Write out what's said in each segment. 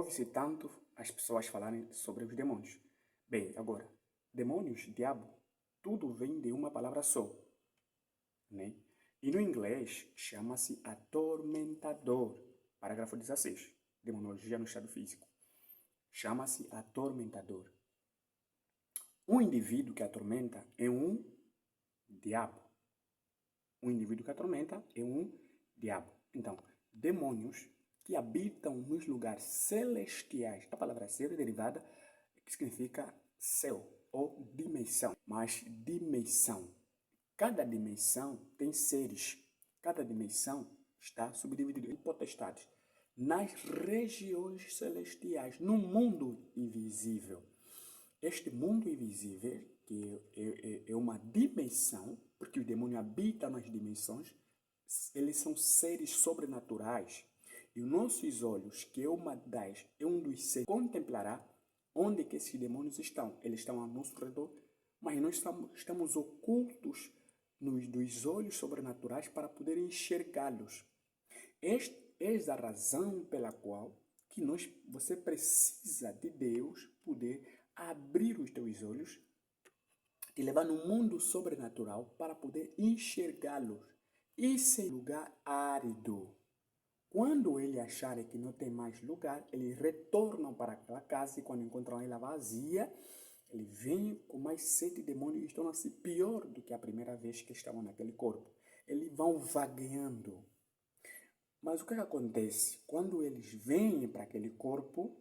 Ouve-se tanto as pessoas falarem sobre os demônios. Bem, agora, demônios, diabo, tudo vem de uma palavra só, né? E no inglês chama-se atormentador. Parágrafo 16. Demonologia no estado físico. Chama-se atormentador. Um indivíduo que atormenta é um diabo. Um indivíduo que atormenta é um diabo. Então, demônios que habitam nos lugares celestiais. A palavra céu é derivada, que significa céu ou dimensão. Mas dimensão. Cada dimensão tem seres. Cada dimensão está subdividida em potestades. Nas regiões celestiais, no mundo invisível. Este mundo invisível, que é uma dimensão, porque o demônio habita nas dimensões, eles são seres sobrenaturais. E os nossos olhos, que é um dos seres, contemplará onde que esses demônios estão. Eles estão ao nosso redor, mas nós estamos ocultos dos olhos sobrenaturais para poder enxergá-los. Esta é a razão pela qual que você precisa de Deus poder abrir os teus olhos, te levar no mundo sobrenatural para poder enxergá-los. Isso é lugar árido. Quando eles acharem que não tem mais lugar, eles retornam para aquela casa e quando encontram ela vazia, eles vêm com mais 7 demônios e tornam-se pior do que a primeira vez que estavam naquele corpo. Eles vão vagueando. Mas o que acontece? Quando eles vêm para aquele corpo,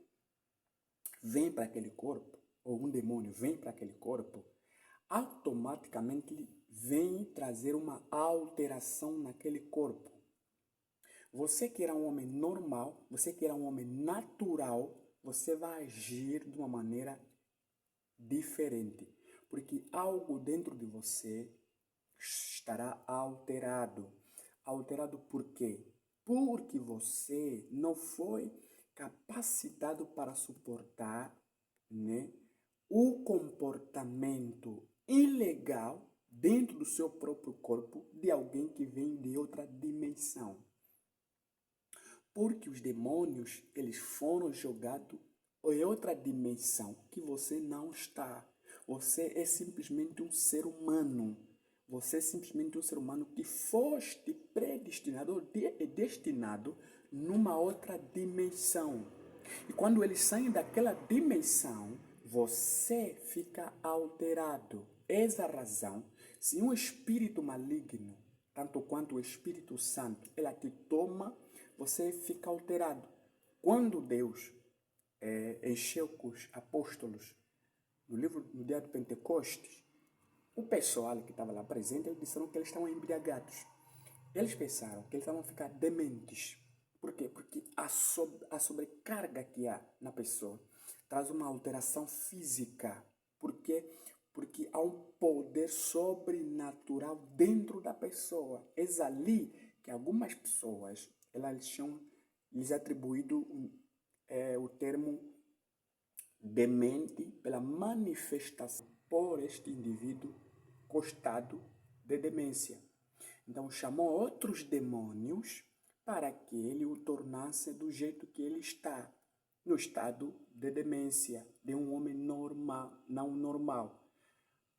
ou um demônio vem para aquele corpo, automaticamente ele vem trazer uma alteração naquele corpo. Você que era um homem normal, você que era um homem natural, você vai agir de uma maneira diferente. Porque algo dentro de você estará alterado. Alterado por quê? Porque você não foi capacitado para suportar, né, o comportamento ilegal dentro do seu próprio corpo de alguém que vem de outra dimensão. Porque os demônios, eles foram jogados em outra dimensão que você não está. Você é simplesmente um ser humano. Você é simplesmente um ser humano que foste predestinado ou destinado numa outra dimensão. E quando eles saem daquela dimensão, você fica alterado. Essa razão, se um espírito maligno, tanto quanto o Espírito Santo, ela te toma, você fica alterado. Quando Deus encheu os apóstolos no dia do Pentecostes, o pessoal que estava lá presente, eles disseram que eles estavam embriagados. Eles pensaram que eles estavam ficar dementes. Por quê? Porque a sobrecarga que há na pessoa traz uma alteração física. Por quê? Porque há um poder sobrenatural dentro da pessoa. É ali que algumas pessoas elas tinham lhes atribuído o termo demente pela manifestação por este indivíduo costado de demência. Então chamou outros demônios para que ele o tornasse do jeito que ele está, no estado de demência, de um homem normal, não normal.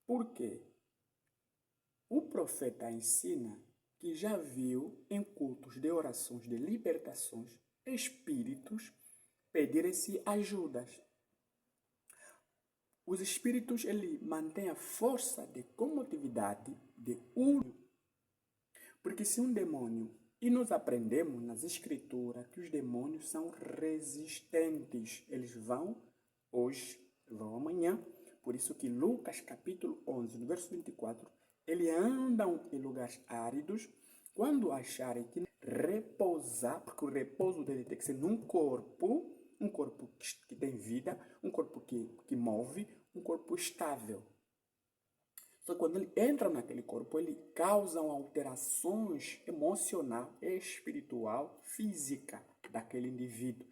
Por quê? O profeta ensina que já viu em cultos de orações de libertações espíritos pedirem-se ajudas. Os espíritos ele mantêm a força de comotividade de uno. Porque se um demônio, e nós aprendemos nas escrituras que os demônios são resistentes, eles vão hoje, vão amanhã. Por isso que Lucas capítulo 11, no verso 24, eles andam em lugares áridos quando acharem que repousar, porque o repouso dele tem que ser num corpo, um corpo que tem vida, um corpo que move, um corpo estável. Só que quando ele entra naquele corpo, ele causa alterações emocional, espiritual, física daquele indivíduo.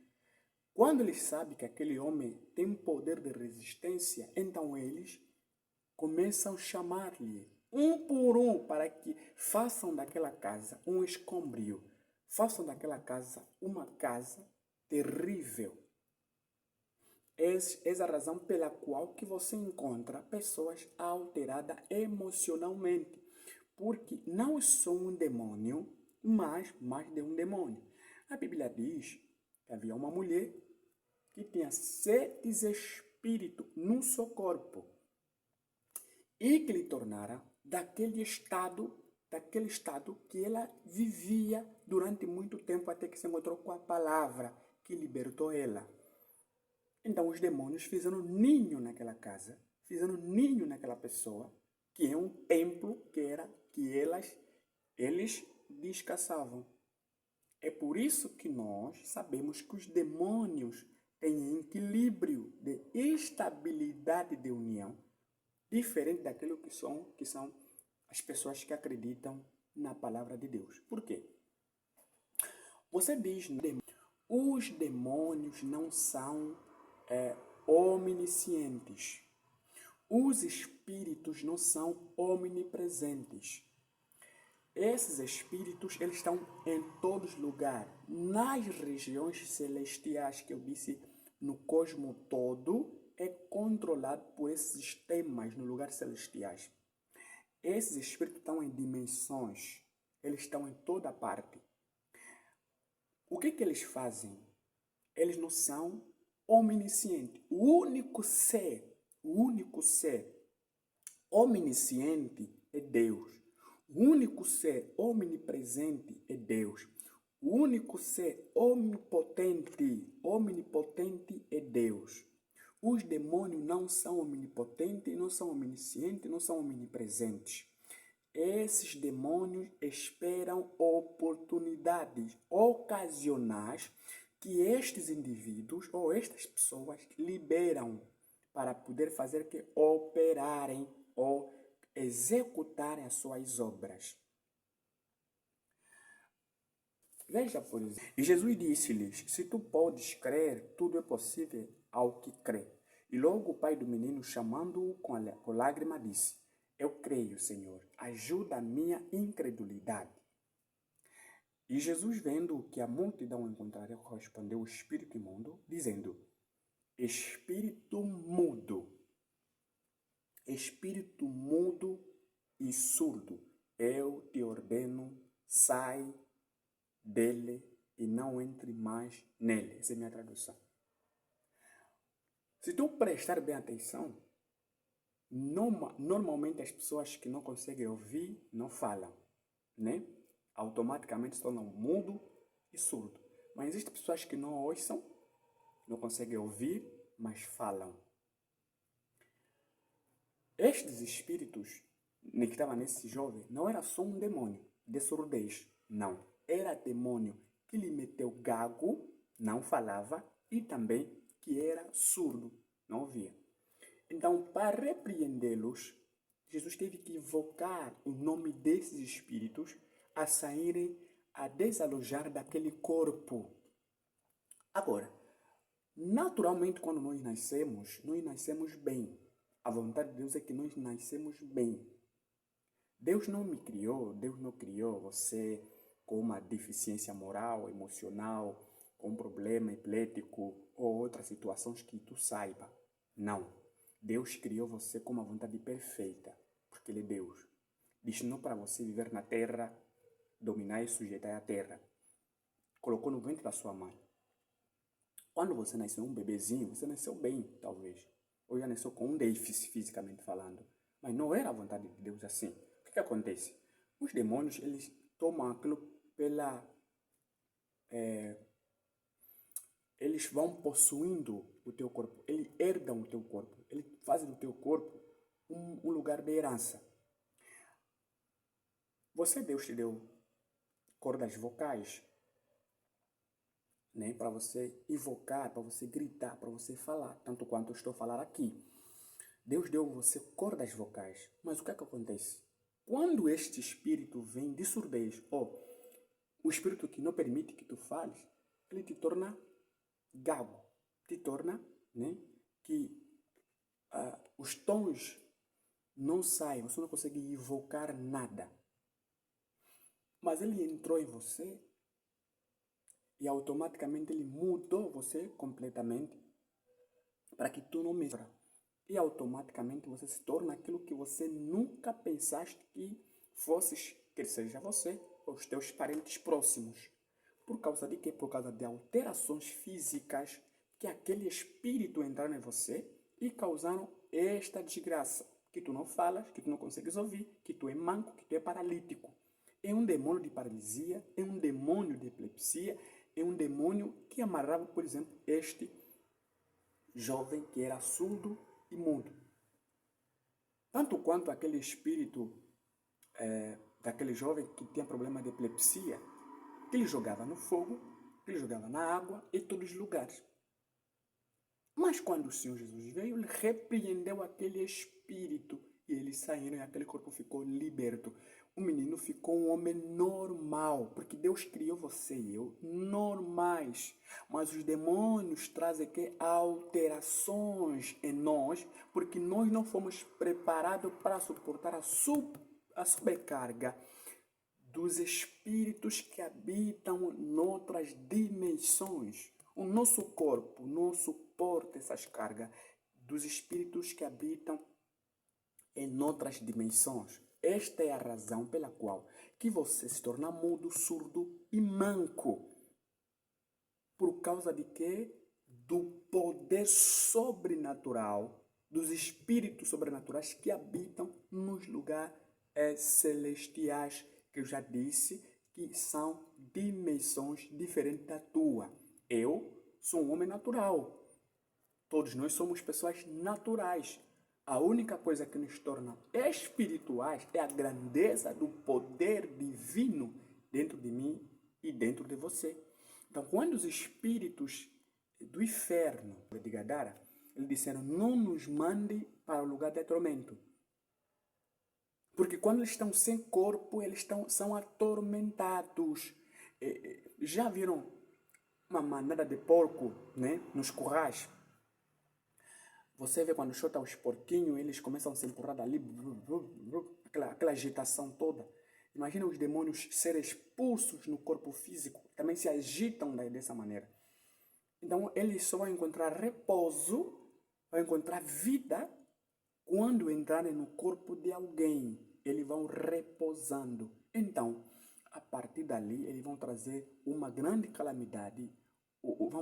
Quando eles sabem que aquele homem tem um poder de resistência, então eles começam a chamar-lhe um por um para que façam daquela casa um escombrio, façam daquela casa uma casa terrível. Essa é a razão pela qual que você encontra pessoas alteradas emocionalmente. Porque não é só um demônio, mas mais de um demônio. A Bíblia diz que havia uma mulher que tinha 7 espíritos num só corpo e que lhe tornara daquele estado que ela vivia durante muito tempo até que se encontrou com a palavra que libertou ela. Então os demônios fizeram ninho naquela casa, fizeram ninho naquela pessoa, que é um templo que eles descansavam. É por isso que nós sabemos que os demônios têm equilíbrio de estabilidade de união, diferente daquilo que são as pessoas que acreditam na palavra de Deus. Por quê? Você diz, os demônios não são oniscientes. Os espíritos não são omnipresentes. Esses espíritos, eles estão em todos os lugares. Nas regiões celestiais que eu disse, no cosmo todo, é controlado por esses sistemas no lugar celestiais. Esses espíritos estão em dimensões. Eles estão em toda parte. O que eles fazem? Eles não são omniscientes. O único ser omnisciente é Deus. O único ser omnipresente é Deus. O único ser omnipotente é Deus. Os demônios não são omnipotentes, não são omniscientes, não são omnipresentes. Esses demônios esperam oportunidades ocasionais que estes indivíduos ou estas pessoas liberam para poder fazer que operarem ou executarem as suas obras. Veja, por exemplo, e Jesus disse-lhes, se tu podes crer, tudo é possível ao que crê. E logo o pai do menino, chamando-o com lágrima, disse, eu creio, Senhor, ajuda a minha incredulidade. E Jesus, vendo que a multidão encontrara, respondeu o espírito imundo, dizendo, espírito mudo e surdo, eu te ordeno, sai dele e não entre mais nele. Essa é a minha tradução. Se tu prestar bem atenção, normalmente as pessoas que não conseguem ouvir não falam, né? Automaticamente se tornam mudo e surdo. Mas existem pessoas que não ouçam, não conseguem ouvir, mas falam. Estes espíritos que estavam nesse jovem não era só um demônio de surdez, não. Era demônio que lhe meteu gago, não falava, e também que era surdo, não ouvia. Então, para repreendê-los, Jesus teve que invocar o nome desses espíritos a saírem, a desalojar daquele corpo. Agora, naturalmente, quando nós nascemos bem. A vontade de Deus é que nós nascemos bem. Deus não criou você com uma deficiência moral, emocional, com um problema epilético ou outras situações que tu saiba. Não. Deus criou você com uma vontade perfeita, porque Ele é Deus. Destinou para você viver na terra, dominar e sujeitar a terra. Colocou no ventre da sua mãe. Quando você nasceu um bebezinho, você nasceu bem, talvez. Ou já nasceu com um déficit fisicamente falando. Mas não era a vontade de Deus assim. O que acontece? Os demônios, eles tomam aquilo pela... eles vão possuindo o teu corpo. Eles herdam o teu corpo. Eles fazem do teu corpo um lugar de herança. Deus te deu cordas vocais, né? Para você invocar, para você gritar, para você falar. Tanto quanto eu estou a falar aqui. Deus deu você cordas vocais. Mas o que acontece? Quando este espírito vem de surdez, ou o espírito que não permite que tu fales, ele te torna gago. Te torna, né? Que os tons não saem, você não consegue invocar nada. Mas ele entrou em você e automaticamente ele mudou você completamente para que tu não mesura. E automaticamente você se torna aquilo que você nunca pensaste que fosses, quer seja você ou os teus parentes próximos. Por causa de quê? Por causa de alterações físicas que aquele espírito entraram em você e causaram esta desgraça. Que tu não falas, que tu não consegues ouvir, que tu é manco, que tu é paralítico. É um demônio de paralisia, é um demônio de epilepsia, é um demônio que amarrava, por exemplo, este jovem que era surdo e mudo. Tanto quanto aquele espírito daquele jovem que tinha problema de epilepsia, que ele jogava no fogo, que ele jogava na água, em todos os lugares. Mas quando o Senhor Jesus veio, ele repreendeu aquele espírito e eles saíram e aquele corpo ficou liberto. O menino ficou um homem normal, porque Deus criou você e eu normais. Mas os demônios trazem que alterações em nós, porque nós não fomos preparados para suportar a sobrecarga dos espíritos que habitam noutras dimensões. O nosso corpo não suporta essas cargas dos espíritos que habitam em outras dimensões. Esta é a razão pela qual que você se torna mudo, surdo e manco. Por causa de quê? Do poder sobrenatural, dos espíritos sobrenaturais que habitam nos lugares celestiais, que eu já disse que são dimensões diferentes da tua. Eu sou um homem natural. Todos nós somos pessoas naturais. A única coisa que nos torna espirituais é a grandeza do poder divino dentro de mim e dentro de você. Então, quando os espíritos do inferno de Gadara, eles disseram, não nos mande para o lugar de tormento. Porque quando eles estão sem corpo, eles são atormentados. Já viram uma manada de porco, né, nos currais? Você vê quando chota os porquinhos, eles começam a se empurrar dali, aquela agitação toda. Imagina os demônios serem expulsos no corpo físico, também se agitam dessa maneira. Então, eles só vão encontrar repouso, vão encontrar vida, quando entrarem no corpo de alguém. Eles vão repousando. Então, a partir dali, eles vão trazer uma grande calamidade,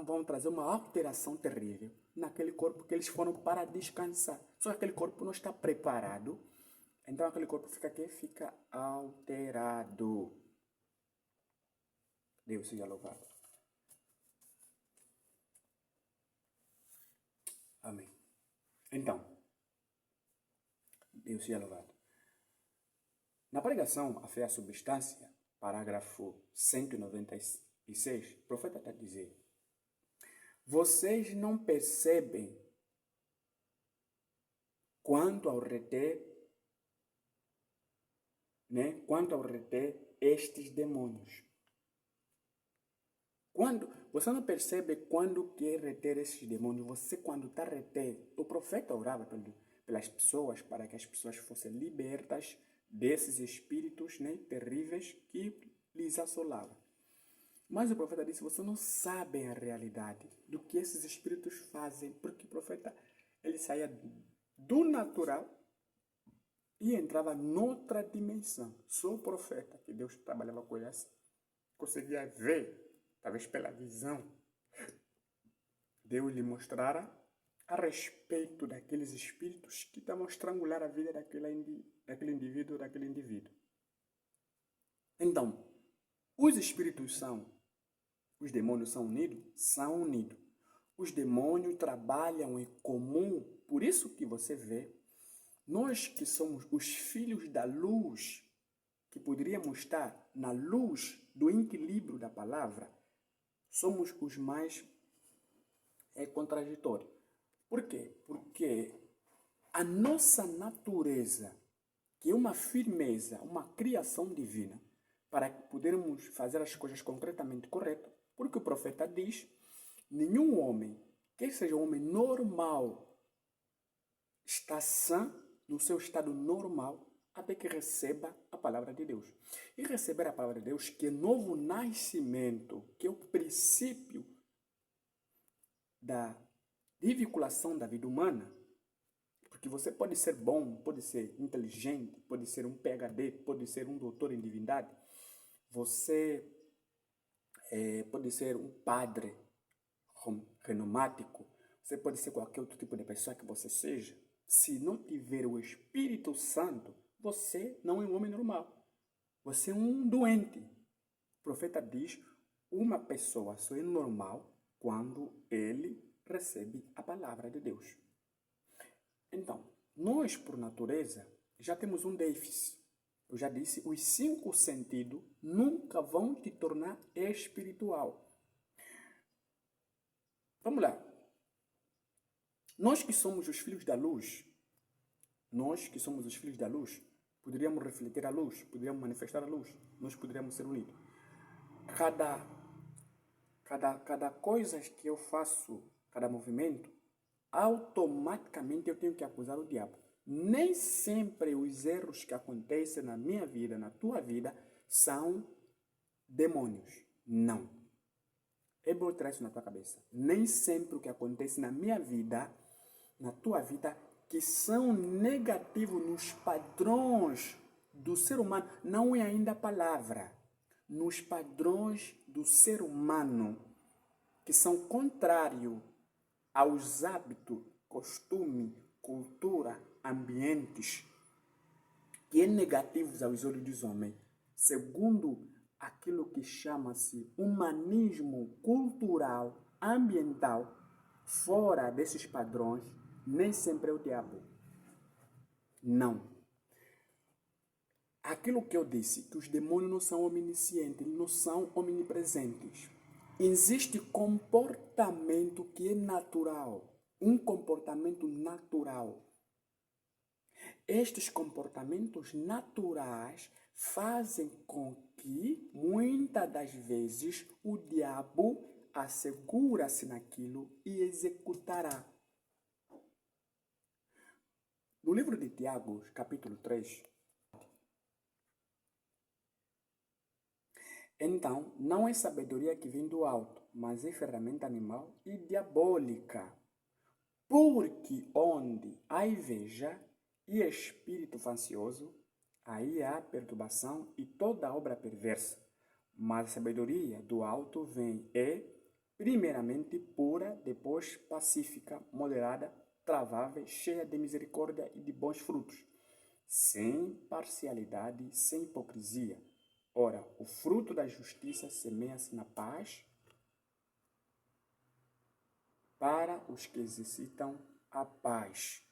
vão trazer uma alteração terrível naquele corpo que eles foram para descansar. Só que aquele corpo não está preparado. Então aquele corpo fica aqui, fica alterado. Deus seja louvado. Amém. Então, Deus seja louvado. Na pregação, a fé é a substância, parágrafo 196, o profeta está dizendo: vocês não percebem quanto ao reter, né? Quanto ao reter estes demônios. Você não percebe quando quer reter esses demônios. Você, quando está reter, o profeta orava pelas pessoas para que as pessoas fossem libertas desses espíritos, né, terríveis que lhes assolavam. Mas o profeta disse, você não sabe a realidade do que esses espíritos fazem, porque o profeta, ele saía do natural e entrava noutra dimensão. Só o profeta, que Deus trabalhava com ele assim, conseguia ver, talvez pela visão, Deus lhe mostrara a respeito daqueles espíritos que estavam a estrangular a vida daquele indivíduo. Então, os espíritos os demônios são unidos? São unidos. Os demônios trabalham em comum, por isso que você vê, nós que somos os filhos da luz, que poderíamos estar na luz do equilíbrio da palavra, somos os mais contraditórios. Por quê? Porque a nossa natureza, que é uma firmeza, uma criação divina, para que podermos fazer as coisas concretamente corretas, porque o profeta diz, nenhum homem, que seja um homem normal, está sã no seu estado normal, até que receba a palavra de Deus. E receber a palavra de Deus, que é novo nascimento, que é o princípio de vinculação da vida humana, porque você pode ser bom, pode ser inteligente, pode ser um PhD, pode ser um doutor em divindade, você pode ser um padre renomático, você pode ser qualquer outro tipo de pessoa que você seja. Se não tiver o Espírito Santo, você não é um homem normal. Você é um doente. O profeta diz, uma pessoa só é normal quando ele recebe a palavra de Deus. Então, nós, por natureza, já temos um déficit. Eu já disse, os 5 sentidos nunca vão te tornar espiritual. Vamos lá. Nós que somos os filhos da luz, poderíamos refletir a luz, poderíamos manifestar a luz, nós poderíamos ser unidos. Cada coisa que eu faço, cada movimento, automaticamente eu tenho que acusar o diabo. Nem sempre os erros que acontecem na minha vida, na tua vida, são demônios. Não. É bom tirar isso na tua cabeça. Nem sempre o que acontece na minha vida, na tua vida, que são negativos nos padrões do ser humano, não é ainda a palavra. Nos padrões do ser humano, que são contrários aos hábitos, costume, cultura, ambientes, que é negativos aos olhos dos homens, segundo aquilo que chama-se humanismo cultural, ambiental, fora desses padrões, nem sempre é o diabo. Não. Aquilo que eu disse, que os demônios não são oniscientes, eles não são omnipresentes. Existe comportamento que é natural, um comportamento natural. Estes comportamentos naturais fazem com que, muitas das vezes, o diabo assegura-se naquilo e executará. No livro de Tiago, capítulo 3, então, não é sabedoria que vem do alto, mas é ferramenta animal e diabólica. Porque onde há inveja e espírito faccioso, aí há perturbação e toda obra perversa. Mas a sabedoria do alto vem primeiramente pura, depois pacífica, moderada, travável, cheia de misericórdia e de bons frutos, sem parcialidade, sem hipocrisia. Ora, o fruto da justiça semeia-se na paz para os que exercitam a paz.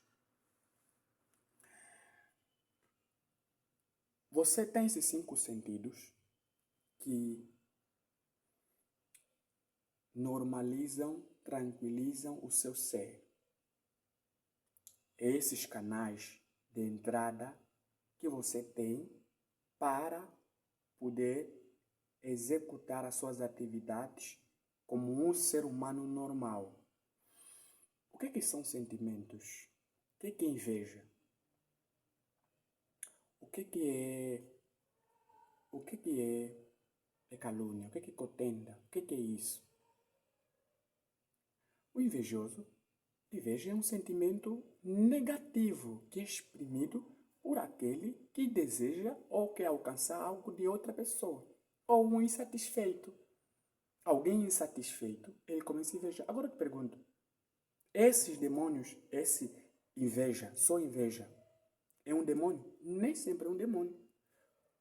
Você tem esses 5 sentidos que normalizam, tranquilizam o seu ser. Esses canais de entrada que você tem para poder executar as suas atividades como um ser humano normal. O que são sentimentos? O que é inveja? O que é calúnia? O que é contenda? O que é isso? O invejoso, inveja é um sentimento negativo que é exprimido por aquele que deseja ou quer alcançar algo de outra pessoa, ou um insatisfeito. Alguém insatisfeito, ele começa a invejar. Agora eu te pergunto, esses demônios, esse inveja, só inveja, é um demônio? Nem sempre é um demônio.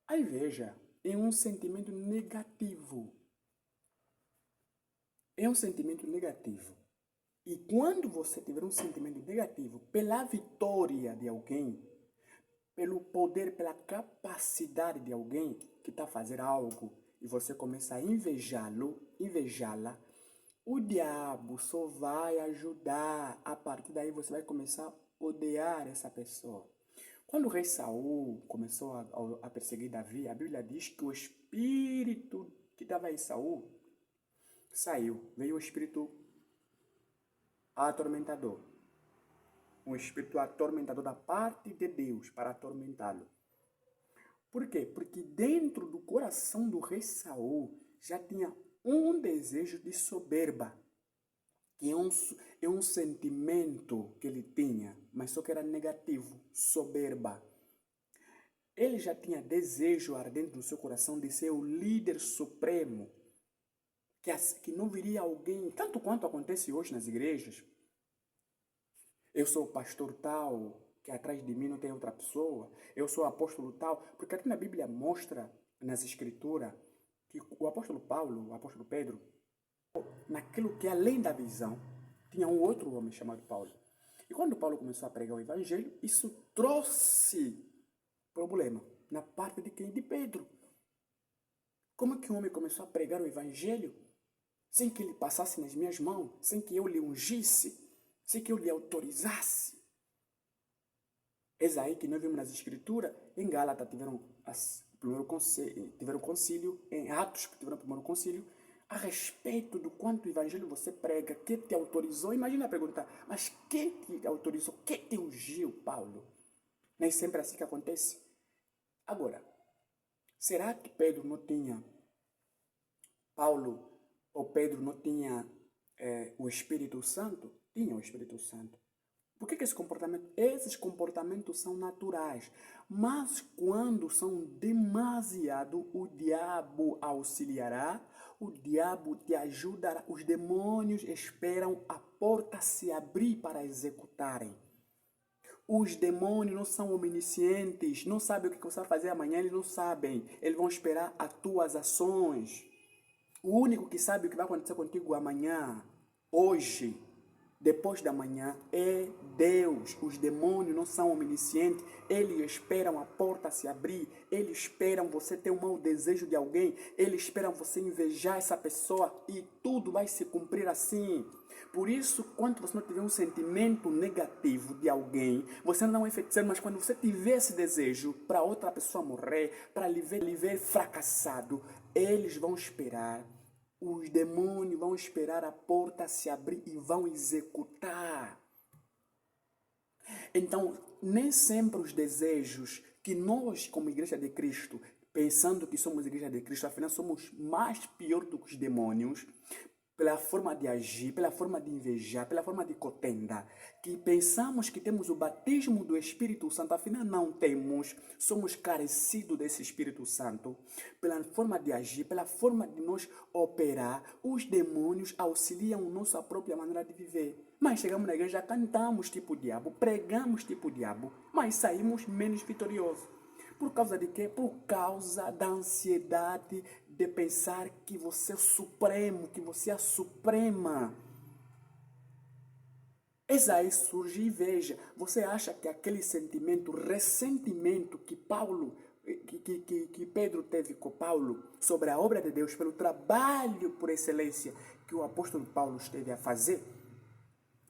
A inveja é um sentimento negativo. É um sentimento negativo. E quando você tiver um sentimento negativo pela vitória de alguém, pelo poder, pela capacidade de alguém que está a fazer algo, e você começa a invejá-la, o diabo só vai ajudar. A partir daí você vai começar a odiar essa pessoa. Quando o rei Saul começou a perseguir Davi, a Bíblia diz que o espírito que estava em Saul saiu. Veio o espírito atormentador. Um espírito atormentador da parte de Deus para atormentá-lo. Por quê? Porque dentro do coração do rei Saul já tinha um desejo de soberba, que é um sentimento que ele tinha, mas só que era negativo, soberba. Ele já tinha desejo ardente no seu coração de ser o líder supremo, que não viria alguém, tanto quanto acontece hoje nas igrejas. Eu sou o pastor tal, que atrás de mim não tem outra pessoa. Eu sou o apóstolo tal, porque aqui na Bíblia mostra, nas escrituras, que o apóstolo Paulo, o apóstolo Pedro, naquilo que além da visão, tinha um outro homem chamado Paulo. E quando Paulo começou a pregar o evangelho, isso trouxe problema na parte de quem? De Pedro. Como é que o homem começou a pregar o evangelho sem que ele passasse nas minhas mãos, sem que eu lhe ungisse, sem que eu lhe autorizasse? Eis aí que nós vimos nas escrituras, em Gálatas tiveram concílio, em Atos tiveram o primeiro concílio, a respeito do quanto o evangelho você prega, que te autorizou. Imagina a pergunta, mas que te autorizou, que te ungiu, Paulo? Nem sempre é assim que acontece. Agora, será que Pedro não tinha, Paulo ou Pedro não tinha o Espírito Santo? Tinha o Espírito Santo. Por que esses comportamentos são naturais, mas quando são demasiado, o diabo auxiliará, o diabo te ajudará, os demônios esperam a porta se abrir para executarem. Os demônios não são oniscientes, não sabem o que você vai fazer amanhã, eles não sabem, eles vão esperar as tuas ações. O único que sabe o que vai acontecer contigo amanhã, hoje, depois da manhã, é Deus. Os demônios não são oniscientes, eles esperam a porta se abrir, eles esperam você ter um mau desejo de alguém, eles esperam você invejar essa pessoa e tudo vai se cumprir assim. Por isso, quando você não tiver um sentimento negativo de alguém, você não é feiticeiro, mas quando você tiver esse desejo para outra pessoa morrer, para lhe ver fracassado, eles vão esperar. Os demônios vão esperar a porta se abrir e vão executar. Então, nem sempre os desejos que nós, como Igreja de Cristo, pensando que somos Igreja de Cristo, afinal somos mais pior do que os demônios, pela forma de agir, pela forma de invejar, pela forma de contenda, que pensamos que temos o batismo do Espírito Santo, afinal não temos, somos carecidos desse Espírito Santo, pela forma de agir, pela forma de nos operar, os demônios auxiliam nossa própria maneira de viver. Mas chegamos na igreja, cantamos tipo diabo, pregamos tipo diabo, mas saímos menos vitoriosos. Por causa de quê? Por causa da ansiedade de pensar que você é o supremo, que você é a suprema. Eis aí surge inveja. Você acha que aquele sentimento, ressentimento que Pedro teve com Paulo sobre a obra de Deus, pelo trabalho por excelência que o apóstolo Paulo esteve a fazer,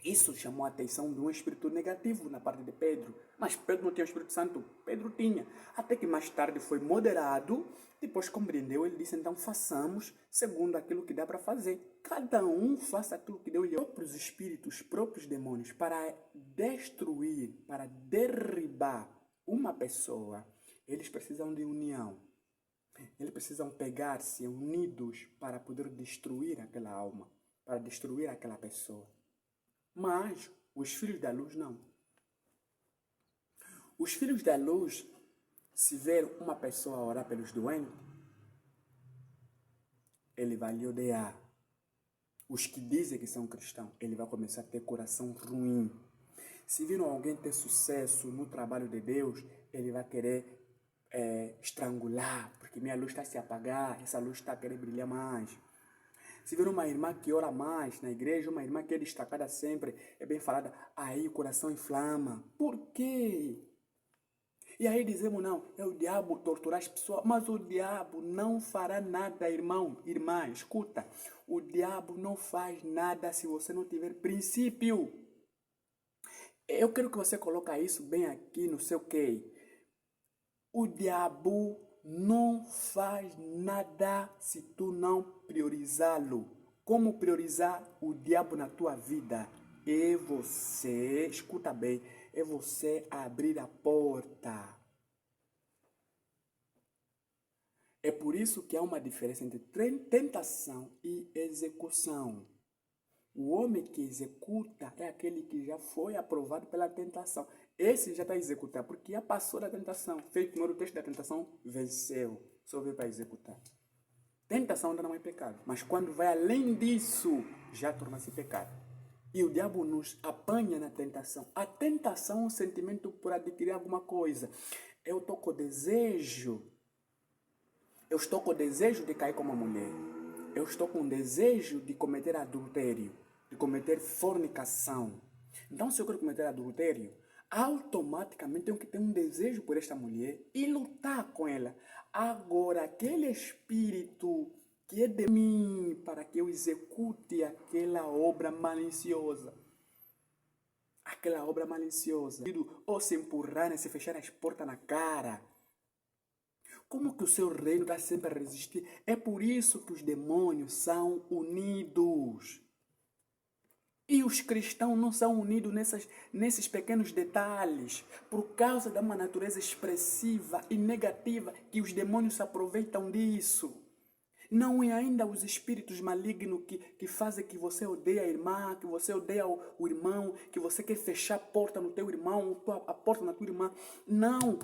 isso chamou a atenção de um espírito negativo na parte de Pedro. Mas Pedro não tinha o Espírito Santo, Pedro tinha. Até que mais tarde foi moderado, depois compreendeu, ele disse, então façamos segundo aquilo que dá para fazer. Cada um faça aquilo que Deus lhe deu. Próprios espíritos, próprios demônios, para destruir, para derribar uma pessoa, eles precisam de união. Eles precisam pegar-se unidos para poder destruir aquela alma, para destruir aquela pessoa. Mas os filhos da luz não. Os filhos da luz, se ver uma pessoa orar pelos doentes, ele vai lhe odiar. Os que dizem que são cristãos, ele vai começar a ter coração ruim. Se viram alguém ter sucesso no trabalho de Deus, ele vai querer estrangular, porque minha luz está a se apagar, essa luz está a querer brilhar mais. Se vir uma irmã que ora mais na igreja, uma irmã que é destacada sempre, é bem falada, aí o coração inflama. Por quê? E aí dizemos, não, é o diabo torturar as pessoas, mas o diabo não fará nada, irmão, irmã, escuta. O diabo não faz nada se você não tiver princípio. Eu quero que você coloque isso bem aqui no seu QI. O diabo não faz nada se tu não priorizá-lo. Como priorizar o diabo na tua vida? É você, escuta bem, é você abrir a porta. É por isso que há uma diferença entre tentação e execução. O homem que executa é aquele que já foi aprovado pela tentação. Esse já está a executar, porque já passou da tentação. Fez o primeiro teste da tentação, venceu. Só veio para executar. Tentação ainda não é pecado, mas quando vai além disso, já torna-se pecado. E o diabo nos apanha na tentação. A tentação é um sentimento por adquirir alguma coisa. Eu estou com desejo. Eu estou com desejo de cair como uma mulher. Eu estou com desejo de cometer adultério, de cometer fornicação. Então, se eu quero cometer adultério, automaticamente tenho que ter um desejo por esta mulher e lutar com ela. Agora, aquele espírito que é de mim para que eu execute aquela obra maliciosa. Aquela obra maliciosa. Ou se empurrar, se fechar as portas na cara. Como que o seu reino está sempre a resistir? É por isso que os demônios são unidos. E os cristãos não são unidos nesses pequenos detalhes, por causa de uma natureza expressiva e negativa que os demônios se aproveitam disso. Não é ainda os espíritos malignos que fazem que você odeie a irmã, que você odeia o irmão, que você quer fechar a porta no teu irmão, a porta na tua irmã. Não.